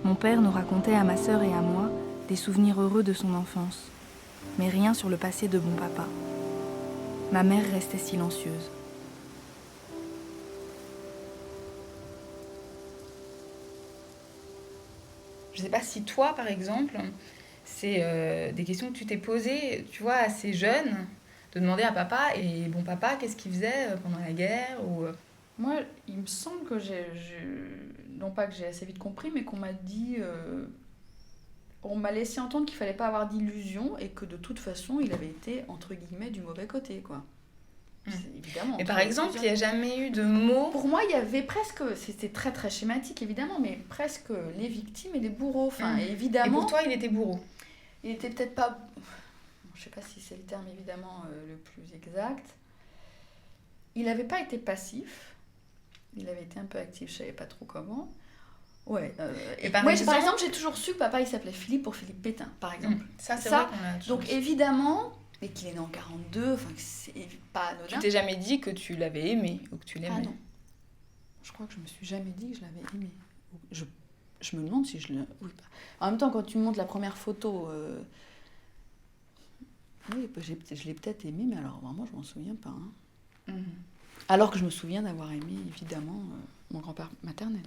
Mon père nous racontait à ma sœur et à moi des souvenirs heureux de son enfance, mais rien sur le passé de bon papa. Ma mère restait silencieuse. Je sais pas si toi, par exemple, c'est des questions que tu t'es posées, tu vois, assez jeune, de demander à papa, et bon papa, qu'est-ce qu'il faisait pendant la guerre ou... Moi, il me semble que non pas que j'ai assez vite compris, mais qu'on m'a dit... on m'a laissé entendre qu'il fallait pas avoir d'illusions et que de toute façon, il avait été, entre guillemets, du mauvais côté, quoi. Évidemment. Mais par exemple, il n'y a jamais eu de mots... Pour moi, il y avait presque, c'était très très schématique évidemment, mais presque les victimes et les bourreaux. Enfin, évidemment. Et pour toi, il était bourreau. Il était peut-être pas, je sais pas si c'est le terme évidemment le plus exact. Il n'avait pas été passif. Il avait été un peu actif, je savais pas trop comment. Ouais. Et par moi, exemple... par exemple, j'ai toujours su que papa il s'appelait Philippe pour Philippe Pétain, par exemple. Ça, c'est vrai qu'on a toujours... Donc évidemment. Et qu'il est né en 42, enfin que c'est pas anodin. Tu t'es jamais dit que tu l'avais aimé ou que tu l'aimais? Ah non. Je crois que je me suis jamais dit que je l'avais aimé. Je me demande si je l'ai... Oui, en même temps, quand tu me montres la première photo... Oui, je l'ai peut-être aimé, mais alors vraiment, je m'en souviens pas. Hein. Alors que je me souviens d'avoir aimé, évidemment, mon grand-père maternel.